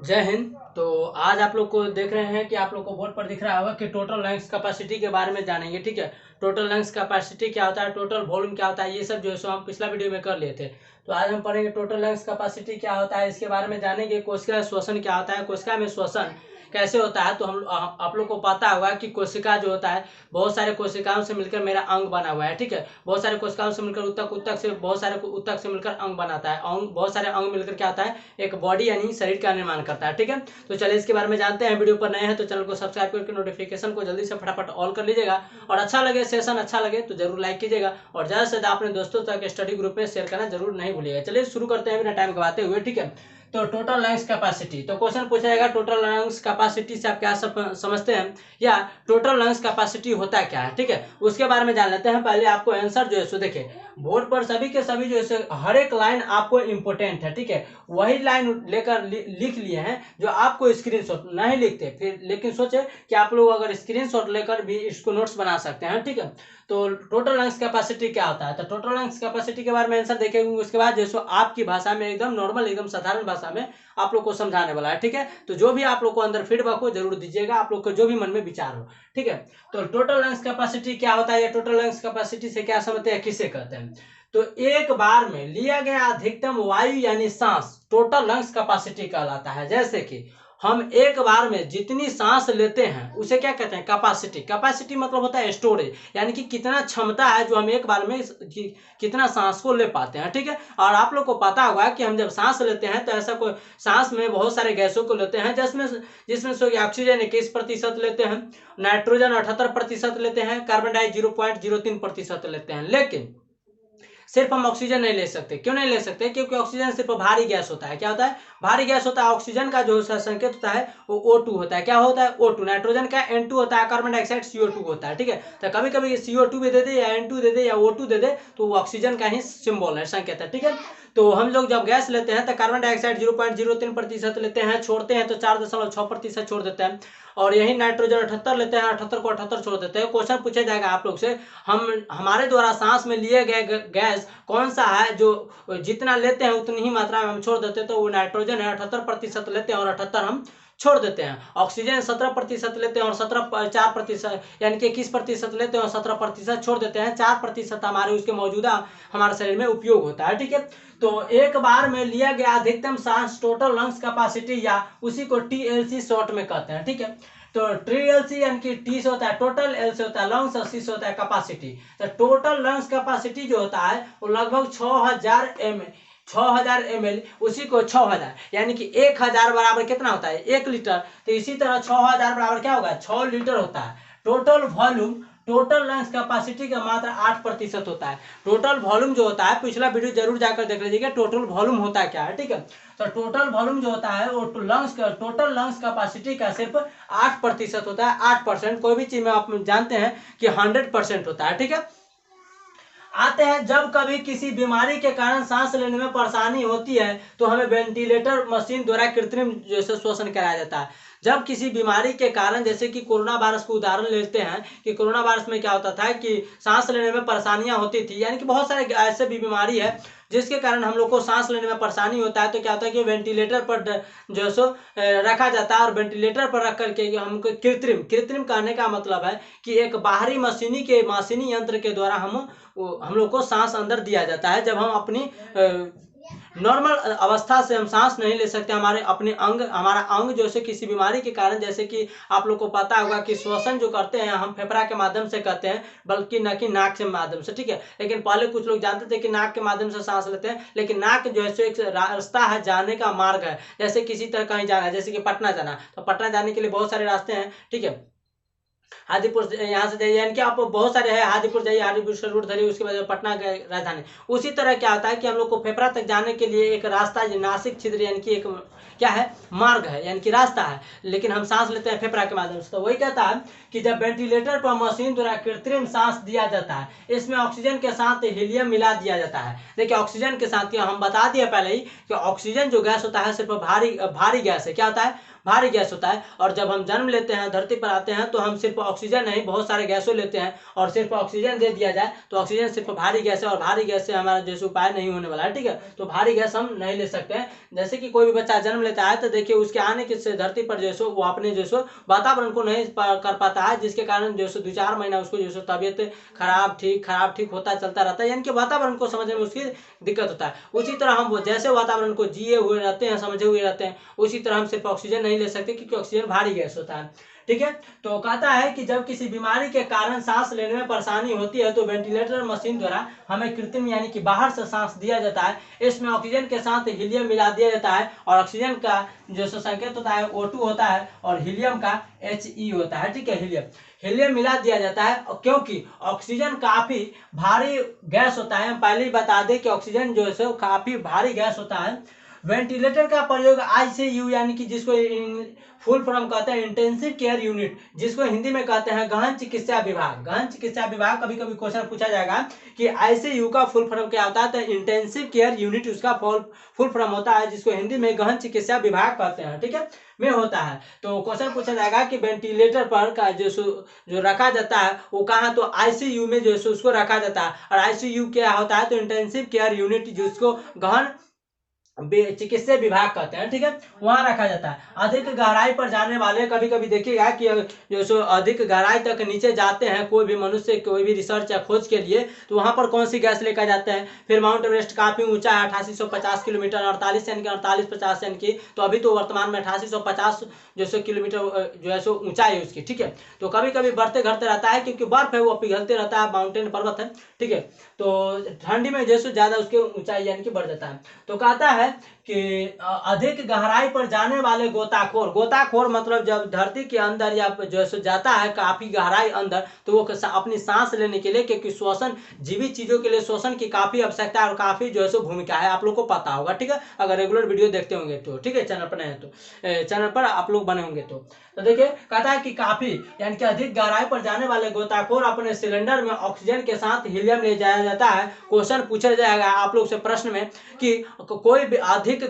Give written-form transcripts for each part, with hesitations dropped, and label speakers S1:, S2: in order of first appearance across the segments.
S1: जय हिंद। तो आज आप लोग को देख रहे हैं कि आप लोग को बोर्ड पर दिख रहा होगा कि टोटल लंग्स कैपेसिटी के बारे में जानेंगे। ठीक है, टोटल लंग्स कैपेसिटी क्या होता है, टोटल वॉल्यूम क्या होता है, ये सब जो है सो हम पिछला वीडियो में कर लिए थे। तो आज हम पढ़ेंगे टोटल लंग्स कैपेसिटी क्या होता है, इसके बारे में जानेंगे। कोशिका श्वसन क्या होता है, कोशिका में श्वसन कैसे होता है। तो हम आप लोग को पता होगा कि कोशिका जो होता है बहुत सारे कोशिकाओं से मिलकर मेरा अंग बना हुआ है। ठीक है, बहुत सारे कोशिकाओं से मिलकर उत्तक, उत्तक से बहुत सारे उत्तक से मिलकर अंग बनाता है। अंग, बहुत सारे अंग मिलकर क्या होता है, एक बॉडी यानी शरीर का निर्माण करता है। ठीक है, तो चलिए इसके बारे में जानते हैं। वीडियो पर नए हैं तो चैनल को सब्सक्राइब करके नोटिफिकेशन को जल्दी से फटाफट ऑल कर लीजिएगा। और अच्छा लगे, सेशन अच्छा लगे तो जरूर लाइक कीजिएगा और ज़्यादा से ज़्यादा अपने दोस्तों तक स्टडी ग्रुप में शेयर करना जरूर नहीं भूलिएगा। चलिए शुरू करते हैं बिना टाइम गवाते हुए। ठीक है, तो टोटल लंग्स कैपेसिटी, तो क्वेश्चन पूछा जाएगा टोटल लंग्स कैपेसिटी से आप क्या समझते हैं या टोटल लंग्स कैपेसिटी होता क्या है। ठीक है, उसके बारे में जान लेते हैं। पहले आपको आंसर जो है सो देखिए, बोर्ड पर सभी के सभी जो है हर एक लाइन आपको इंपॉर्टेंट है। ठीक है, वही लाइन लेकर लिख लिए हैं जो आपको स्क्रीनशॉट नहीं लिखते फिर, लेकिन सोचे कि आप लोग अगर स्क्रीनशॉट लेकर भी इसको नोट्स बना सकते हैं। ठीक है, तो टोटल लंग्स कैपेसिटी क्या होता है, तो टोटल लंग्स कैपेसिटी के बारे में आंसर देखेंगे। उसके बाद जो आपकी भाषा में एकदम नॉर्मल, एकदम साधारण भाषा में आप लोग को समझाने वाला है। ठीक है, तो जो भी आप लोग को अंदर फीडबैक हो जरूर दीजिएगा, आप लोग को जो भी मन में विचार हो। ठीक है, तो टोटल लंग्स कैपेसिटी क्या होता है या टोटल लंग्स कैपेसिटी से क्या समझते हैं, किसे कहते हैं। तो एक बार में लिया गया अधिकतम वायु यानी सांस टोटल लंग्स कैपेसिटी कहलाता है। जैसे कि हम एक बार में जितनी सांस लेते हैं उसे क्या कहते हैं, कैपेसिटी। कैपेसिटी मतलब होता है स्टोरेज, यानी कि कितना क्षमता है जो हम एक बार में कितना सांस को ले पाते हैं। ठीक है, और आप लोग को पता होगा कि हम जब सांस लेते हैं तो ऐसा कोई सांस में बहुत सारे गैसों को लेते हैं, जिसमें से ऑक्सीजन 21% लेते हैं, नाइट्रोजन 78% लेते हैं, कार्बन डाइऑक्साइड 0.03% लेते हैं। लेकिन सिर्फ हम ऑक्सीजन नहीं ले सकते। क्यों नहीं ले सकते, क्योंकि ऑक्सीजन सिर्फ भारी गैस होता है। क्या होता है, भारी गैस होता है। ऑक्सीजन का जो संकेत होता है वो O2 होता है। क्या होता है, O2। नाइट्रोजन का N2 होता है, कार्बन डाइऑक्साइड CO2 होता है। ठीक है, तो कभी कभी CO2 भी दे दे या N2 दे दे या O2 दे दे तो वो ऑक्सीजन का ही सिंबल है, संकेत है। ठीक है, तो हम लोग जब गैस लेते हैं तो कार्बन डाइऑक्साइड 0.03% लेते हैं, छोड़ते हैं तो 4.6% छोड़ देते हैं। और यही नाइट्रोजन 78 लेते हैं, 78 को 78 छोड़ देते हैं। क्वेश्चन पूछा जाएगा आप लोग से, हमारे द्वारा सांस में लिए गए गैस कौन सा है जो जितना लेते हैं उतनी ही मात्रा में हम छोड़ देते हैं, तो वो नाइट्रोजन है। 78% लेते हैं और 78 हम छोड़ देते हैं। ऑक्सीजन 17% लेते हैं और 4% यानी कि 21% लेते हैं और 17% छोड़ देते हैं। 4% हमारे उसके मौजूदा हमारे शरीर में उपयोग होता है। ठीक है, तो एक बार में लिया गया अधिकतम सांस टोटल लंग्स कैपेसिटी या उसी को TLC शॉर्ट में कहते हैं। ठीक है, तो TLC यानी कि T से होता है टोटल, L से होता है लंग्स और C से होता है कैपेसिटी। तो टोटल लंग्स कैपेसिटी जो होता है वो लगभग 6000 ml, उसी को 6000 यानी कि 1000 बराबर कितना होता है, 1 लीटर। तो इसी तरह 6000 बराबर क्या होगा, 6 लीटर होता है। Total volume, total lungs capacity का मात्र 8% होता है। टोटल वॉल्यूम जो होता है, पिछला वीडियो जरूर जाकर देख लीजिएगा टोटल वॉल्यूम होता है क्या है। ठीक है, तो टोटल वॉल्यूम जो होता है वो टोटल लंग्स कैपेसिटी का सिर्फ 8% होता है। 8%, कोई भी चीज में आप जानते हैं कि 100% होता है। ठीक है, आते हैं जब कभी किसी बीमारी के कारण सांस लेने में परेशानी होती है तो हमें वेंटिलेटर मशीन द्वारा कृत्रिम जैसे श्वसन कराया जाता है। जब किसी बीमारी के कारण, जैसे कि कोरोना वायरस को उदाहरण लेते हैं कि कोरोना वायरस में क्या होता था कि सांस लेने में परेशानियां होती थी, यानी कि बहुत सारे ऐसे भी बीमारी है जिसके कारण हम लोग को सांस लेने में परेशानी होता है। तो क्या होता है कि वेंटिलेटर पर जो सो रखा जाता है और वेंटिलेटर पर रख करके हमको कृत्रिम कहने का मतलब है कि एक बाहरी मशीनी यंत्र के द्वारा हम लोग को सांस अंदर दिया जाता है। जब हम अपनी नॉर्मल अवस्था से हम सांस नहीं ले सकते, हमारा अंग जो है किसी बीमारी के कारण, जैसे कि आप लोग को पता होगा कि श्वसन जो करते हैं हम फेफड़ा के माध्यम से करते हैं, बल्कि न कि नाक के माध्यम से। ठीक है, लेकिन पहले कुछ लोग जानते थे कि नाक के माध्यम से सांस लेते हैं, लेकिन नाक जो है एक रास्ता है, जाने का मार्ग है। जैसे किसी तरह कहीं जाना है, जैसे कि पटना जाना, तो पटना जाने के लिए बहुत सारे रास्ते हैं। ठीक है, हाजीपुर यहाँ से जाइए, यानी कि आप बहुत सारे हैं, हाजीपुर जाइए, हाजीपुर से रूट धरिए, उसके बाद पटना गए राजधानी। उसी तरह क्या होता है कि हम लोग को फेफड़ा तक जाने के लिए एक रास्ता, नासिक छिद्र यानी कि एक क्या है, मार्ग है, यानी कि रास्ता है, लेकिन हम सांस लेते हैं फेफड़ा के माध्यम से। तो वही कहता है कि जब वेंटिलेटर पर मशीन द्वारा कृत्रिम सांस दिया जाता है, इसमें ऑक्सीजन के साथ हीलियम मिला दिया जाता है। देखिए ऑक्सीजन के साथ हम बता दिए पहले ही कि ऑक्सीजन जो गैस होता है सिर्फ भारी गैस है। क्या होता है, भारी गैस होता है। और जब हम जन्म लेते हैं, धरती पर आते हैं, तो हम सिर्फ ऑक्सीजन नहीं बहुत सारे गैसों लेते हैं और सिर्फ ऑक्सीजन दे दिया जाए तो ऑक्सीजन सिर्फ भारी गैस है और भारी गैस से हमारा जैसे उपाय नहीं होने वाला है, ठीक है। तो भारी गैस हम नहीं ले सकते हैं। जैसे कि कोई भी बच्चा जन्म लेता है तो देखिए उसके आने के से धरती पर जो वो अपने जो वातावरण को नहीं कर पाता है, जिसके कारण जो 2-4 महीना उसको जो तबियत खराब ठीक होता चलता रहता है, यानी कि वातावरण को समझने में उसकी दिक्कत होता है। उसी तरह हम जैसे वातावरण को जिए हुए रहते हैं, समझे हुए रहते हैं, उसी तरह हम सिर्फ ऑक्सीजन नहीं ले सकते क्योंकि ऑक्सीजन भारी गैस होता है, ठीक है। तो कहता है कि जब किसी बीमारी के कारण सांस लेने में परेशानी होती है तो वेंटिलेटर मशीन द्वारा हमें कृत्रिम यानी कि बाहर से सांस दिया जाता है। इसमें ऑक्सीजन के साथ हीलियम मिला दिया जाता है और ऑक्सीजन का जो संकेत होता है O2 होता है और हीलियम का He होता है, ठीक है। हीलियम मिला दिया जाता है क्योंकि ऑक्सीजन काफी भारी गैस होता है। हम पहले ही बता दें कि ऑक्सीजन जो है काफी भारी गैस होता है। वेंटिलेटर का प्रयोग आईसीयू यानी कि जिसको फुल फॉर्म कहते हैं इंटेंसिव केयर यूनिट, जिसको हिंदी में कहते हैं गहन चिकित्सा विभाग। गहन चिकित्सा विभाग कभी कभी क्वेश्चन पूछा जाएगा कि आईसीयू का फुल फॉर्म क्या होता है, तो इंटेंसिव केयर यूनिट उसका फुल फॉर्म होता है, जिसको हिंदी में गहन चिकित्सा विभाग कहते हैं, ठीक है, में होता है। तो क्वेश्चन पूछा जाएगा कि वेंटिलेटर पर का जो रखा जाता है वो कहाँ, तो आईसीयू में जो उसको रखा जाता है। और आईसीयू क्या होता है, तो इंटेंसिव केयर यूनिट जिसको गहन चिकित्सा विभाग कहते हैं, ठीक है, वहां रखा जाता है। अधिक गहराई पर जाने वाले कभी कभी देखिएगा कि जो अधिक गहराई तक नीचे जाते हैं कोई भी मनुष्य कोई भी रिसर्च या खोज के लिए, तो वहां पर कौन सी गैस लेकर जाते हैं। फिर माउंट एवरेस्ट काफी ऊंचा है 8850 किलोमीटर 48 यानी कि 48-50 यानी कि, तो अभी तो वर्तमान में 8850 जो किलोमीटर जो है ऊंचाई है उसकी, ठीक है। तो कभी कभी बढ़ते घटते रहता है क्योंकि बर्फ है वो पिघलते रहता है, माउंटेन पर्वत है, ठीक है। तो ठंडी में जैसे ज्यादा उसकी ऊंचाई यानी कि बढ़ जाता है। तो कहता है कि अधिक गहराई पर जाने वाले गोताखोर मतलब जब धरती के अंदर या जो जाता है काफी गहराई अंदर, तो वो अपनी सांस लेने के लिए, क्योंकि श्वसन जीवित चीजों के लिए श्वसन की काफी आवश्यकता और काफी जो है भूमिका है, आप लोग को पता होगा, ठीक है, अगर रेगुलर वीडियो देखते होंगे तो, ठीक है, चैनल पर नए तो चैनल पर आप लोग बने होंगे तो देखिए कहता है कि काफी यानी कि अधिक गहराई पर जाने वाले गोताखोर अपने सिलेंडर में ऑक्सीजन के साथ हीलियम ले जाया जाता है। क्वेश्चन पूछा जाएगा आप लोग से प्रश्न में कि कोई भी अधिक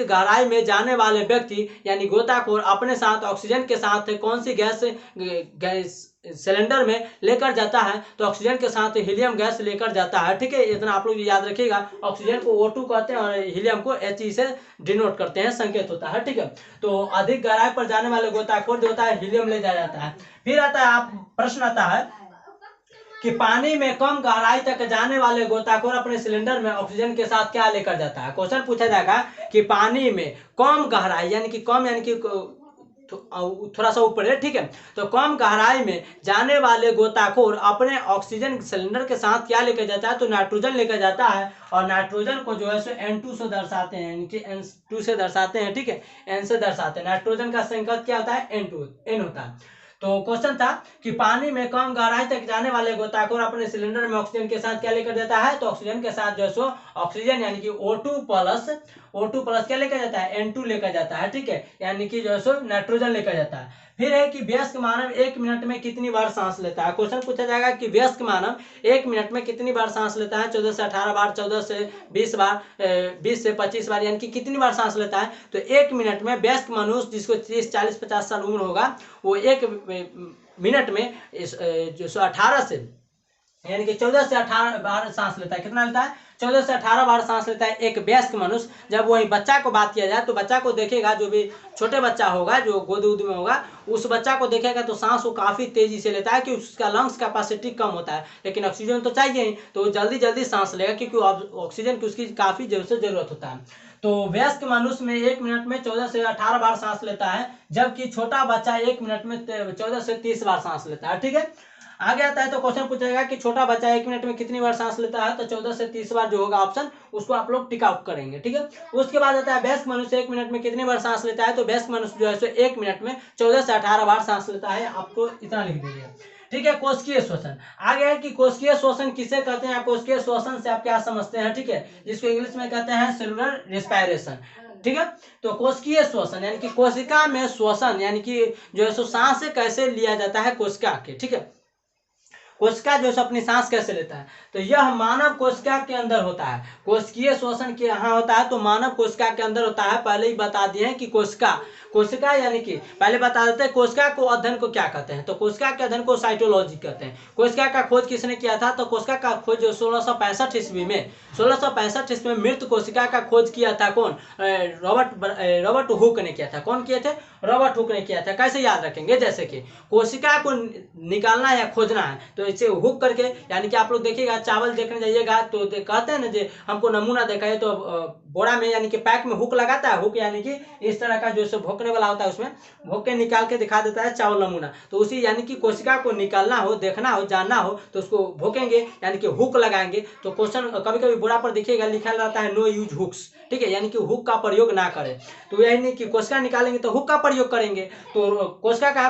S1: गहराई में जाने वाले व्यक्ति यानी गोताखोर अपने साथ ऑक्सीजन के साथ कौन सी गैस सिलेंडर में लेकर जाता है, तो ऑक्सीजन के साथ हीलियम गैस लेकर जाता है, ठीक है। इतना आप लोग याद रखिएगा, ऑक्सीजन को O2 कहते हैं और हीलियम को He से डिनोट करते हैं, संकेत होता है, ठीक है। तो अधिक गहराई पर जाने वाले गोताखोर जो होता है हीलियम ले जाया जाता है। फिर आता है प्रश्न आता है कि पानी में कम गहराई तक जाने वाले गोताखोर अपने सिलेंडर में ऑक्सीजन के साथ क्या लेकर जाता है। क्वेश्चन पूछा जाएगा कि पानी में कम गहराई यानी कि थोड़ा सा ऊपर है, ठीक है। तो कम गहराई में जाने वाले गोताखोर अपने ऑक्सीजन सिलेंडर के साथ क्या लेकर जाता है, तो नाइट्रोजन लेकर जाता है। और नाइट्रोजन को जो है N2 से दर्शाते हैं, यानी कि N2 से दर्शाते हैं, ठीक है, N से दर्शाते हैं। नाइट्रोजन का संकेत क्या होता है, N होता है। तो क्वेश्चन था कि पानी में कम गहराई तक जाने वाले गोताखोर अपने सिलेंडर में ऑक्सीजन के साथ क्या लेकर जाता है, तो ऑक्सीजन के साथ जो है ऑक्सीजन यानी कि O2 प्लस क्या लेकर जाता है, N2 लेकर जाता है, ठीक है, यानी कि जो है नाइट्रोजन लेकर जाता है। फिर है कि वयस्क मानव 1 मिनट में कितनी बार सांस लेता है। क्वेश्चन पूछा जाएगा कि वयस्क मानव 1 मिनट में कितनी बार सांस लेता है, 14 से 18 बार, 14 से 20 बार, 20 से 25 बार, यानी कि कितनी बार सांस लेता है। तो 1 मिनट में वयस्क मनुष्य जिसको 30, 40, 50 साल उम्र होगा वो 1 मिनट में जो 18 से यानी कि 14 से 18 बार सांस लेता है। कितना लेता है, 14 से 18 बार सांस लेता है एक वयस्क मनुष्य। जब वही बच्चा को बात किया जाए तो बच्चा को देखेगा, जो भी छोटे बच्चा होगा जो गोद में होगा, उस बच्चा को देखेगा तो सांस वो काफी तेजी से लेता है कि उसका लंग्स कैपेसिटी कम होता है, लेकिन ऑक्सीजन तो चाहिए ही, तो वो जल्दी सांस लेगा क्योंकि ऑक्सीजन की उसकी काफी जरूरत होता है। तो वयस्क मनुष्य में 1 मिनट में 14 से 18 बार सांस लेता है, जबकि छोटा बच्चा 1 मिनट में 14 से 30 बार सांस लेता है, ठीक है। आगे आता है तो क्वेश्चन पूछेगा कि छोटा बच्चा 1 मिनट में कितनी बार सांस लेता है, तो 14 से 30 बार जो होगा ऑप्शन उसको आप लोग टिक आउट करेंगे, ठीक है। उसके बाद आता है वयस्क मनुष्य 1 मिनट में कितनी बार सांस लेता है, तो वयस्क मनुष्य जो है 1 मिनट में 14 से 18 बार सांस लेता है, आपको इतना लिख दीजिए, ठीक है। कोशिकीय श्वसन आगे है कि कोशिकीय श्वसन किसे कहते हैं, कोशिकीय श्वसन से आप क्या समझते हैं, ठीक है, जिसको इंग्लिश में कहते हैं सेलुलर रेस्पिरेशन, ठीक है। तो कोशिकीय श्वसन यानी कि कोशिका में श्वसन यानी कि जो है सांस कैसे लिया जाता है कोशिका के, ठीक है। कोशिका जो है अपनी सांस कैसे लेता है, तो यह मानव कोशिका के अंदर होता है। कोशिकीय श्वसन के यहाँ होता है तो मानव कोशिका के अंदर होता है। पहले ही बता दिए हैं कि कोशिका यानी कि पहले बता देते हैं कोशिका को अध्ययन को क्या कहते हैं, तो कोशिका के अध्ययन को साइटोलॉजी कहते हैं। कोशिका का खोज किसने किया था, तो कोशिका का खोज 1665 ईस्वी में 1665 ईस्वी में मृत कोशिका का खोज किया था कौन, रॉबर्ट हुक ने किया था। कौन किए थे, रॉबर्ट हुक ने किया था। कैसे याद रखेंगे, जैसे कि कोशिका को निकालना या खोजना है तो इसे हुक करके, यानी कि आप लोग देखिएगा चावल देखने जाइएगा तो कहते हैं ना जो हमको नमूना देखा है तो बोरा में यानी कि पैक में हुक लगाता है। हुक यानी कि इस तरह का जो है भोंकने वाला होता है, उसमें भोंक के निकाल के दिखा देता है चावल नमूना। तो उसी यानी कि कोशिका को निकालना हो, देखना हो, जानना हो तो उसको भोंकेंगे यानी कि हुक लगाएंगे। तो क्वेश्चन कभी कभी बोरा पर देखिएगा लिखा रहता है नो यूज हुक्स, ठीक है, यानी कि हुक का प्रयोग ना करें। तो यही नहीं कि कोशिका निकालेंगे तो हुक का प्रयोग करेंगे। तो कोशिका का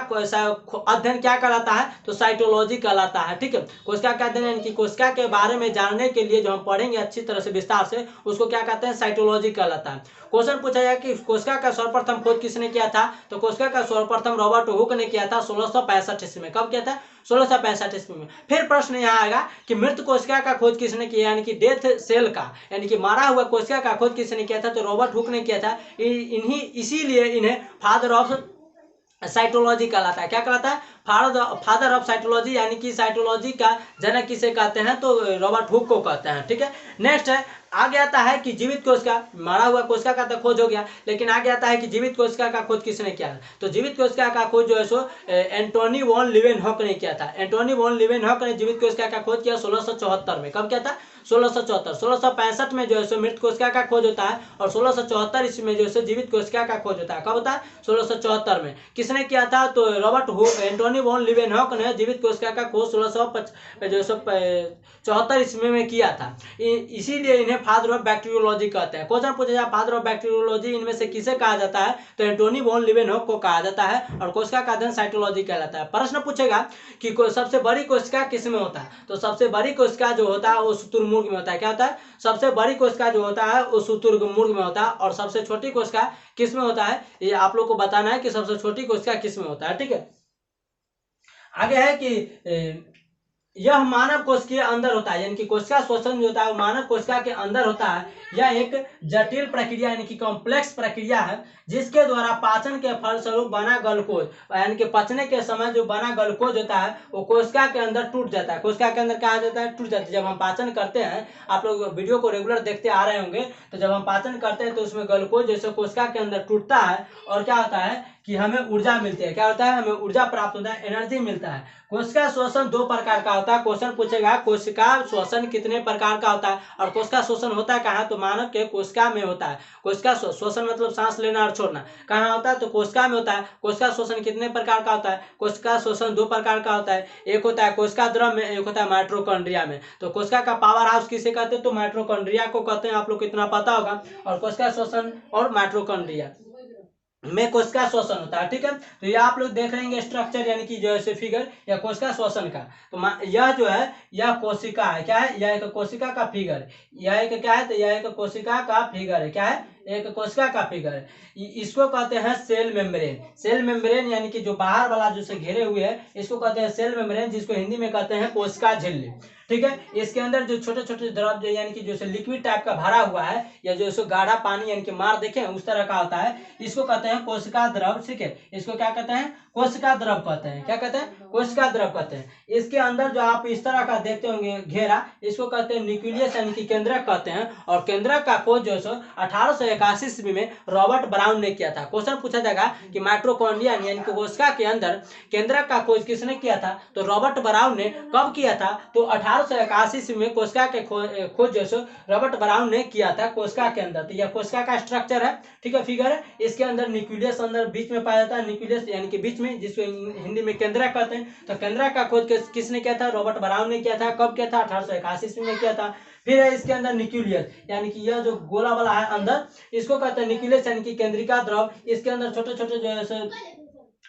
S1: अध्ययन क्या कहलाता है, तो साइटोलॉजी कहलाता है, ठीक है। कोशिका का अध्ययन यानी कि कोशिका के बारे में जानने के लिए जो हम पढ़ेंगे अच्छी तरह से विस्तार से, उसको क्या कहते हैं, साइटोलॉजी कहलाता है। क्वेश्चन पूछा जाए कि कोशिका का सर्वप्रथम खोज किसने किया था, तो कोशिका का सर्वप्रथम रॉबर्ट हुक ने किया था 1665 ईस्वी में। कब किया था, 1665 ईस्वी में। फिर प्रश्न यहाँ आएगा कि मृत कोशिका का खोज किसने किया, यानी कि डेथ सेल का, यानी कि मारा हुआ कोशिका का खोज किसने किया था, तो रॉबर्ट हुक ने किया था। इसीलिए इन्हें फादर ऑफ साइटोलॉजी कहलाता है। क्या कहलाता है, फादर ऑफ साइटोलॉजी, यानी कि साइटोलॉजी का जनक किसे कहते हैं, तो रॉबर्ट हुक को कहते हैं, ठीक है। नेक्स्ट है, आगे आता है कि जीवित कोशिका, मारा हुआ कोशिका का तो खोज हो गया, लेकिन आगे आता है कि जीवित कोशिका का खोज किसने किया, तो जीवित कोशिका का खोज जो है सो एंटोनी वॉन लीवेनहॉक ने किया था। एंटोनी वॉन लीवेनहॉक ने जीवित कोशिका का खोज किया 1674 में। कब किया था, 1674। 1665 में जो है सो मृत कोशिका का खोज होता है और 1674 ईस्वी में जो है जीवित कोशिका का खोज होता है। कब होता है, 1674 में। किसने किया था, तो Robert Hooke, Antony von Leeuwenhoek ने जीवित कोशिका का खोज 1674 ईस्वी में किया था। इसीलिए इन्हें फादर ऑफ बैक्टीरियोलॉजी कहते हैं। क्वेश्चन पूछा जाए फादर ऑफ बैक्टीरियोलॉजी इनमें से किसे कहा जाता है, तो एंटोनी वॉन लीवेनहॉक को कहा जाता है और कोशिका का अध्ययन साइटोलॉजी कहलाता है। प्रश्न पूछेगा कि सबसे बड़ी कोशिका किसमें होता है, तो सबसे बड़ी कोशिका जो होता है वो शुतुरमुर्ग में होता है। क्या होता है, सबसे बड़ी कोशिका जो होता है वो शुतुरमुर्ग में होता है। और सबसे छोटी कोशिका किसमें होता है, ये आप लोग को बताना है कि सबसे छोटी कोशिका किसमें होता है, ठीक है। आगे है कि यह मानव कोशिका के अंदर होता है, यानी कि कोशिका श्वसन जो होता है वो मानव कोशिका के अंदर होता है। यह एक जटिल प्रक्रिया यानी कि कॉम्प्लेक्स प्रक्रिया है जिसके द्वारा पाचन के फलस्वरूप बना ग्लूकोज, यानी कि पचने के समय जो बना ग्लूकोज होता है वो कोशिका के अंदर टूट जाता है। कोशिका के अंदर क्या हो जाता है, टूट जाता है। जब हम पाचन करते हैं, आप लोग वीडियो को रेगुलर देखते आ रहे होंगे, तो जब हम पाचन करते हैं तो उसमें ग्लूकोज जैसे कोशिका के अंदर टूटता है और क्या होता है कि हमें ऊर्जा मिलती है। क्या होता है, हमें ऊर्जा प्राप्त होता है, एनर्जी मिलता है। कोशिका श्वसन दो प्रकार का होता है। क्वेश्चन पूछेगा कोशिका श्वसन कितने प्रकार का होता है और कोशिका श्वसन होता है कहाँ, तो मानव के कोशिका में होता है। कोशिका श्वसन मतलब सांस लेना और छोड़ना, कहाँ होता है, तो कोशिका में होता है। कोशिका श्वसन कितने प्रकार का होता है, कोशिका श्वसन दो प्रकार का होता है। एक होता है कोशिका द्रव में, एक होता है माइटोकॉन्ड्रिया में। तो कोशिका का पावर हाउस किसे कहते हैं, तो माइटोकॉन्ड्रिया को कहते हैं, आप लोग को इतना पता होगा। और कोशिका श्वसन और माइटोकॉन्ड्रिया में कोशिका श्वसन होता है, ठीक है। तो ये आप लोग देख रहेंगे स्ट्रक्चर यानी कि जो है फिगर या कोशिका श्वसन का। तो यह जो है यह कोशिका है, क्या है, यह एक कोशिका का फिगर, यह एक क्या है, तो यह एक कोशिका का फिगर है। क्या है, एक कोशिका का फिगर है। इसको कहते हैं सेल मेम्ब्रेन। सेल मेम्ब्रेन यानी कि जो बाहर वाला जो से घेरे हुए है इसको कहते हैं सेल मेम्ब्रेन, जिसको हिंदी में कहते हैं कोशिका झिल्ली, ठीक है। इसके अंदर जो छोटे छोटे द्रव यानी कि जो लिक्विड टाइप का भरा हुआ है या जो इसको गाढ़ा पानी यानी कि मार देखें उस तरह का होता है, इसको कहते हैं कोशिका द्रव, ठीक है। इसको क्या कहते हैं, कोशिका द्रव कहते हैं। क्या कहते हैं, कोशिका द्रव कहते हैं। इसके अंदर जो आप इस तरह का देखते होंगे घेरा, इसको कहते हैं न्यूक्लियस यानी कि केंद्रक कहते हैं। और केंद्रक का खोज जो है 1881 ईस्वी में रॉबर्ट ब्राउन ने किया था। क्वेश्चन पूछा जाएगा कि माइटोकॉन्ड्रिया यानी कि कोशिका के अंदर केंद्रक का खोज किसने किया था, तो रॉबर्ट ब्राउन ने कब किया था, तो 1881 ईस्वी में कोशिका के खोज जो है रॉबर्ट ब्राउन ने किया था कोशिका के अंदर। तो यह कोशिका का स्ट्रक्चर है, ठीक है, फिगर है। इसके अंदर न्यूक्लियस अंदर बीच में पाया जाता है, न्यूक्लियस यानी कि बीच में, जिसको हिंदी में केंद्रक कहते हैं। तो केंद्रक का खोज किसने किया था, रॉबर्ट ब्राउन ने किया था। कब किया था, 1881 ईस्वी में किया था। फिर है इसके अंदर न्यूक्लियस यानी कि यह जो गोला वाला है अंदर, इसको कहते हैं न्यूक्लियस यानी कि केंद्रिका द्रव। इसके अंदर छोटे छोटे जो है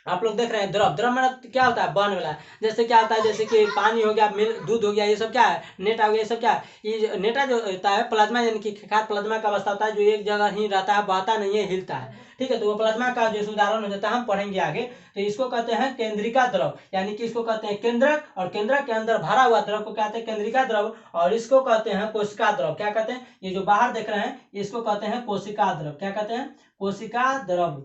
S1: आप लोग देख रहे हैं द्रव, द्रव में क्या होता है, बहने वाला। जैसे क्या होता है, जैसे कि पानी हो गया, मिल्क, दूध हो गया, ये सब क्या है, नेटा हो गया, ये सब क्या है, ये नेटा जो होता है प्लाज्मा, यानी कि खाद प्लाज्मा का अवस्था होता है, जो एक जगह ही रहता है, बहता नहीं है, हिलता है, ठीक है। तो वो प्लाज्मा का जो उदाहरण हो जाता है, हम पढ़ेंगे आगे। तो इसको कहते हैं केंद्रिका द्रव, यानी कि इसको कहते हैं केंद्रक, और केंद्रक के अंदर भरा हुआ द्रव को कहते हैं केंद्रिका द्रव, और इसको कहते हैं कोशिका द्रव। क्या कहते हैं, ये जो बाहर देख रहे हैं इसको कहते हैं कोशिका द्रव। क्या कहते हैं, कोशिका द्रव।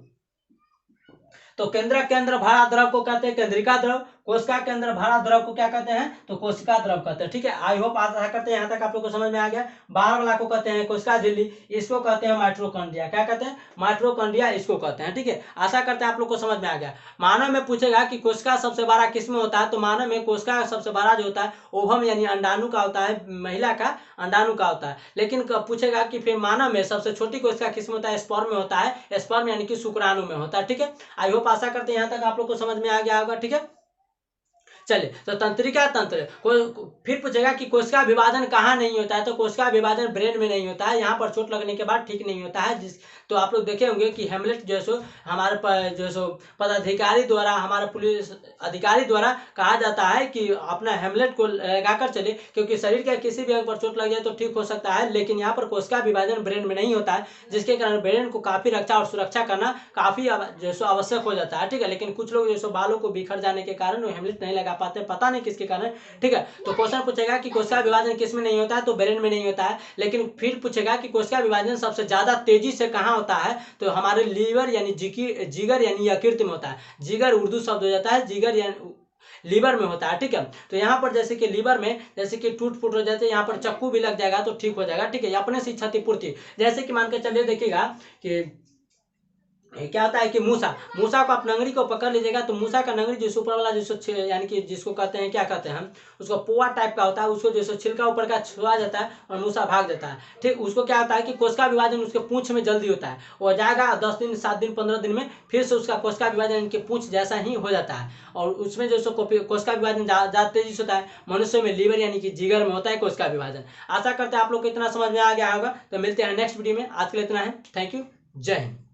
S1: तो केंद्र के अंदर भरा द्रव को कहते हैं केंद्रिका द्रव, कोशिका के अंदर भरा द्रव को क्या कहते हैं, तो कोशिका द्रव कहते हैं, ठीक है। आई होप आशा करते हैं यहाँ तक आप लोग को समझ में आ गया। बाहर वाला को कहते हैं कोशिका झिल्ली, इसको कहते हैं माइट्रोकॉन्ड्रिया। क्या कहते हैं, माइट्रोकॉन्ड्रिया इसको कहते हैं, ठीक है। आशा करते हैं आप लोग को समझ में आ गया। मानव में पूछेगा कि कोशिका सबसे बड़ा किस में होता है, तो मानव में कोशिका सबसे बड़ा जो होता है ओवम यानी अंडाणु का होता है, महिला का अंडाणु का होता है। लेकिन पूछेगा कि फिर मानव में सबसे छोटी कोशिका किस में होता है, स्पर्म में होता है, स्पर्म यानी कि शुक्राणु में होता है, ठीक है। आई होप आशा करते हैं यहाँ तक आप लोग को समझ में आ गया होगा, ठीक है। चलिए, तो तंत्रिका तंत्र फिर पूछेगा कि कोशिका विभाजन कहाँ नहीं होता है, तो कोशिका विभाजन ब्रेन में नहीं होता है, यहाँ पर चोट लगने के बाद ठीक नहीं होता है। तो आप लोग देखे होंगे कि हेमलेट जो सो हमारे जो सो पदाधिकारी द्वारा, हमारे पुलिस अधिकारी द्वारा कहा जाता है कि अपना हेमलेट को लगाकर चले, क्योंकि शरीर के किसी भी अंग पर चोट लग जाए तो ठीक हो सकता है, लेकिन यहाँ पर कोशिका विभाजन ब्रेन में नहीं होता है, जिसके कारण ब्रेन को काफी रक्षा और सुरक्षा करना काफी जो सो आवश्यक हो जाता है, ठीक है। लेकिन कुछ लोग जो सो बालों को बिखर जाने के कारण वो हेमलेट नहीं लगा पाते, पता नहीं किसके कारण, ठीक है। तो क्वेश्चन पूछेगा कि कोशिका विभाजन किस में नहीं होता है, तो ब्रेन में नहीं होता है। लेकिन फिर पूछेगा कि कोशिका विभाजन सबसे ज्यादा तेजी से कहाँ होता है, तो हमारे लीवर यानी जिगर यानी यकृत में होता है। जिगर उर्दू शब्द हो जाता है, जिगर यानी लीवर में होता है, ठीक है। तो यहाँ पर जैसे कि लीवर में जैसे कि टूट फूट हो जाते हैं, यहाँ पर चक्कू भी लग जाएगा तो ठीक हो जाएगा, ठीक है। अपने से क्षतिपूर्ति, जैसे कि मान के चलिए देखिएगा कि क्या होता है कि मूसा को आप नंगरी को पकड़ लीजिएगा, तो मूसा का नंगरी जो ऊपर वाला जो यानी कि जिसको कहते हैं, क्या कहते हैं हम उसको, पोआ टाइप का होता है, उसको जो छिलका ऊपर का छुआ जाता है और मूसा भाग जाता है, ठीक। उसको क्या होता है कि कोशिका विभाजन उसके पूंछ में जल्दी होता है, वो जाएगा 10 दिन 7 दिन 15 दिन में फिर से उसका कोशिका विभाजन इनके पूंछ जैसा ही हो जाता है, और उसमें जो कोशिका विभाजन ज़्यादा तेजी से होता है। मनुष्य में लीवर यानी कि जिगर में होता है कोशिका विभाजन। आशा करते हैं आप लोग को इतना समझ में आ गया होगा। तो मिलते हैं नेक्स्ट वीडियो में, आज के लिए इतना है, थैंक यू, जय हिंद।